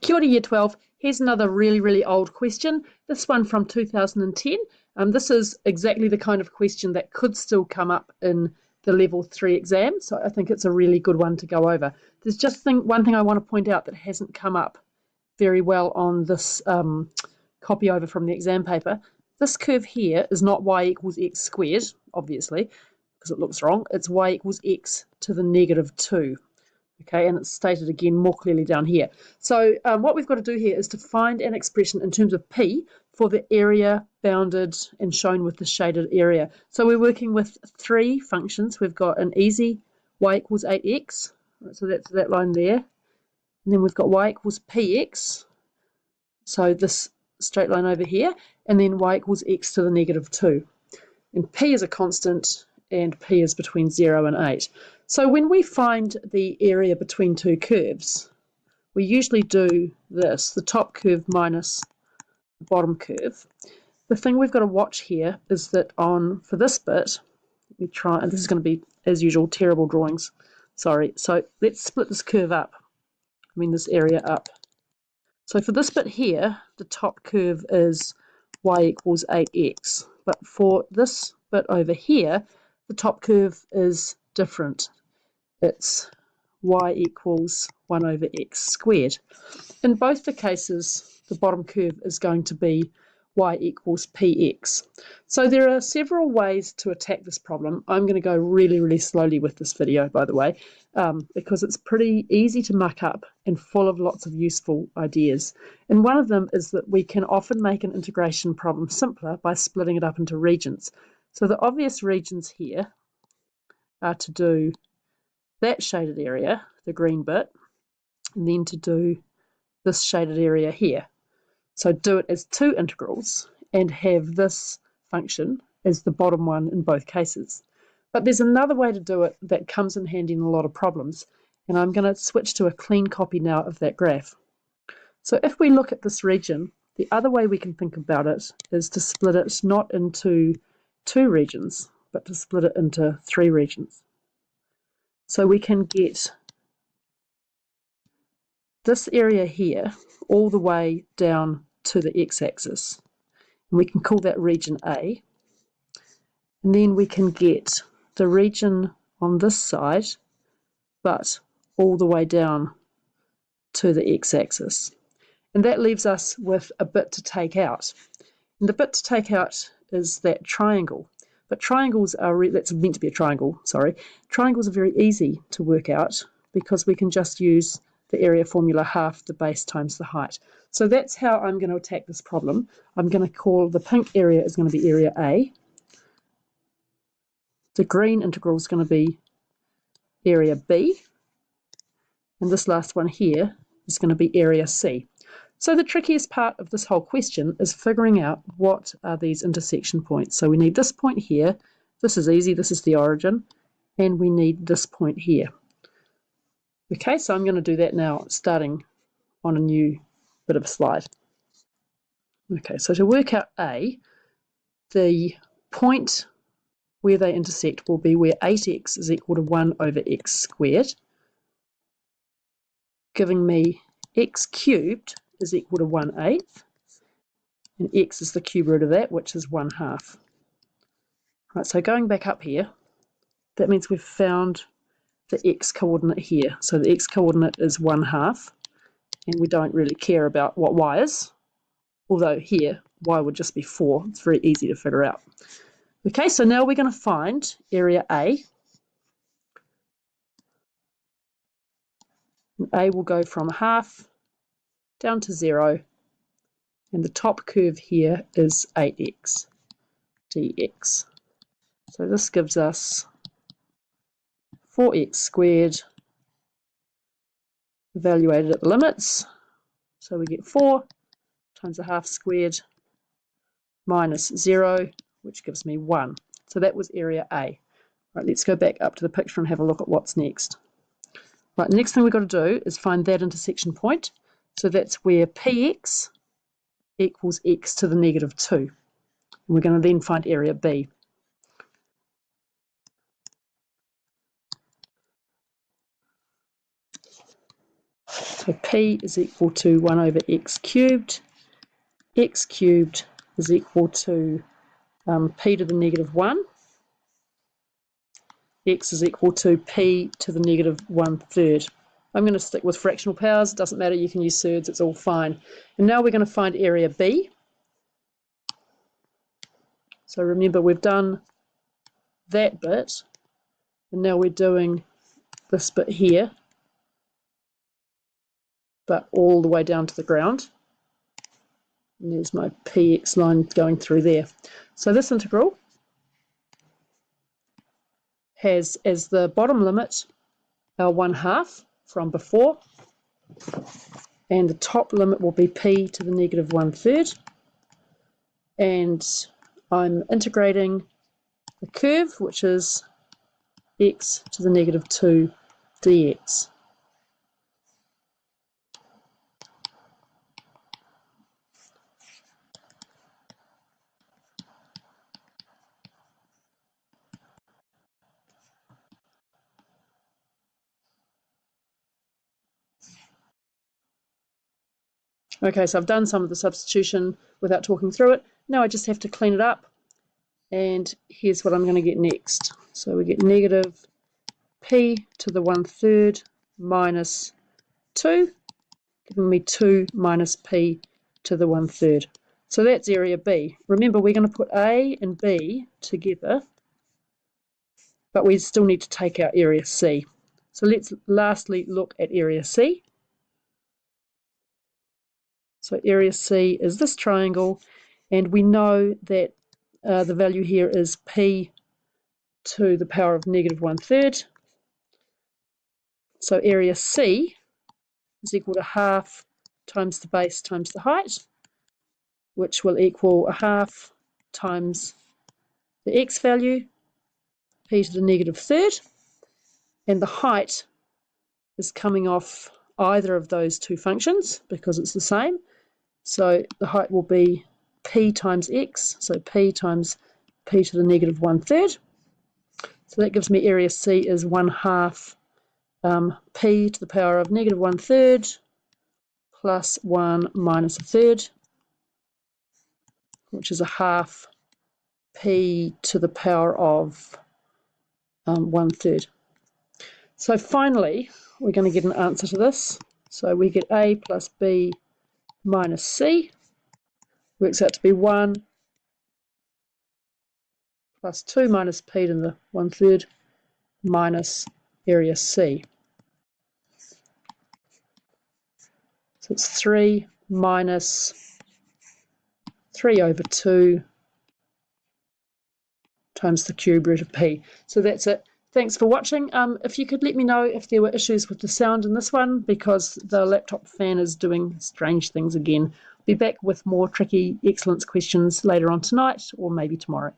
Kia ora Year 12, here's another really old question, this one from 2010. This is exactly the kind of question that could still come up in the Level 3 exam, so I think it's a really good one to go over. There's just one thing I want to point out that hasn't come up very well on this copy over from the exam paper. This curve here is not y equals x squared, obviously, because it looks wrong. It's y equals x to the negative 2. Okay, and it's stated again more clearly down here. So what we've got to do here is to find an expression in terms of P for the area bounded and shown with the shaded area. So we're working with three functions. We've got an easy y equals 8x, so that's that line there. And then we've got y equals px, so this straight line over here, and then y equals x to the negative 2. And P is a constant, and P is between 0 and 8. So when we find the area between two curves, we usually do this, the top curve minus the bottom curve. The thing we've got to watch here is that for this bit, let me try, and this is going to be, as usual, terrible drawings. Sorry. So let's split this curve up, this area up. So for this bit here, the top curve is y equals 8x. But for this bit over here, the top curve is different. It's y equals 1 over x squared. In both the cases, the bottom curve is going to be y equals px. So there are several ways to attack this problem. I'm going to go really slowly with this video, by the way, because it's pretty easy to muck up and full of lots of useful ideas. And one of them is that we can often make an integration problem simpler by splitting it up into regions. So the obvious regions here are to do that shaded area, the green bit, and then to do this shaded area here. So do it as two integrals and have this function as the bottom one in both cases. But there's another way to do it that comes in handy in a lot of problems, and I'm going to switch to a clean copy now of that graph. So if we look at this region, the other way we can think about it is to split it not into two regions, but to split it into three regions. So we can get this area here all the way down to the x-axis. And we can call that region A. And then we can get the region on this side, but all the way down to the x-axis. And that leaves us with a bit to take out. And the bit to take out is that triangle. But triangles are, that's meant to be a triangle, sorry. Triangles are very easy to work out because we can just use the area formula, half the base times the height. So that's how I'm going to attack this problem. I'm going to call the pink area is going to be area A. The green integral is going to be area B. And this last one here is going to be area C. So the trickiest part of this whole question is figuring out what are these intersection points. So we need this point here. This is easy. This is the origin. And we need this point here. Okay, so I'm going to do that now, starting on a new bit of a slide. Okay, so to work out A, the point where they intersect will be where 8x is equal to 1 over x squared, giving me x cubed is equal to 1/8, and x is the cube root of that, which is 1/2. Right, so going back up here, that means we've found the x coordinate here. So the x coordinate is 1/2, and we don't really care about what y is, although here y would just be 4. It's very easy to figure out. Okay, so now we're going to find area A. And A will go from 1/2 down to 0, and the top curve here is 8x dx. So this gives us 4x squared evaluated at the limits. So we get 4 times 1/2 squared minus 0, which gives me 1. So that was area A. Right, let's go back up to the picture and have a look at what's next. Right, the next thing we've got to do is find that intersection point. So that's where px equals x to the negative 2. And we're going to then find area B. So So p is equal to 1 over x cubed. X cubed is equal to p to the negative 1. X is equal to p to the negative 1/3. I'm going to stick with fractional powers. It doesn't matter, you can use thirds, it's all fine. And now we're going to find area B. So remember, we've done that bit, and now we're doing this bit here, but all the way down to the ground. And there's my px line going through there. So this integral has as the bottom limit our 1/2 from before, and the top limit will be p to the negative 1/3. And I'm integrating the curve, which is x to the negative 2 dx. Okay, so I've done some of the substitution without talking through it. Now I just have to clean it up, and here's what I'm going to get next. So we get negative p to the 1/3 minus 2, giving me 2 minus p to the 1/3. So that's area B. Remember, we're going to put A and B together, but we still need to take out area C. So let's lastly look at area C. So area C is this triangle, and we know that the value here is p to the power of negative 1/3. So area C is equal to 1/2 times the base times the height, which will equal 1/2 times the x value, p to the negative 1/3, and the height is coming off either of those two functions because it's the same. So the height will be p times x, so p times p to the negative 1/3. So that gives me area C is 1/2 p to the power of negative 1/3 plus 1 minus 1/3, which is 1/2 p to the power of 1/3. So finally, we're going to get an answer to this. So we get A plus B minus C, works out to be 1 plus 2 minus p to the 1/3 minus area C. So it's 3 minus 3 over 2 times the cube root of p. So that's it. Thanks for watching. If you could let me know if there were issues with the sound in this one, because the laptop fan is doing strange things again. I'll be back with more tricky excellence questions later on tonight or maybe tomorrow.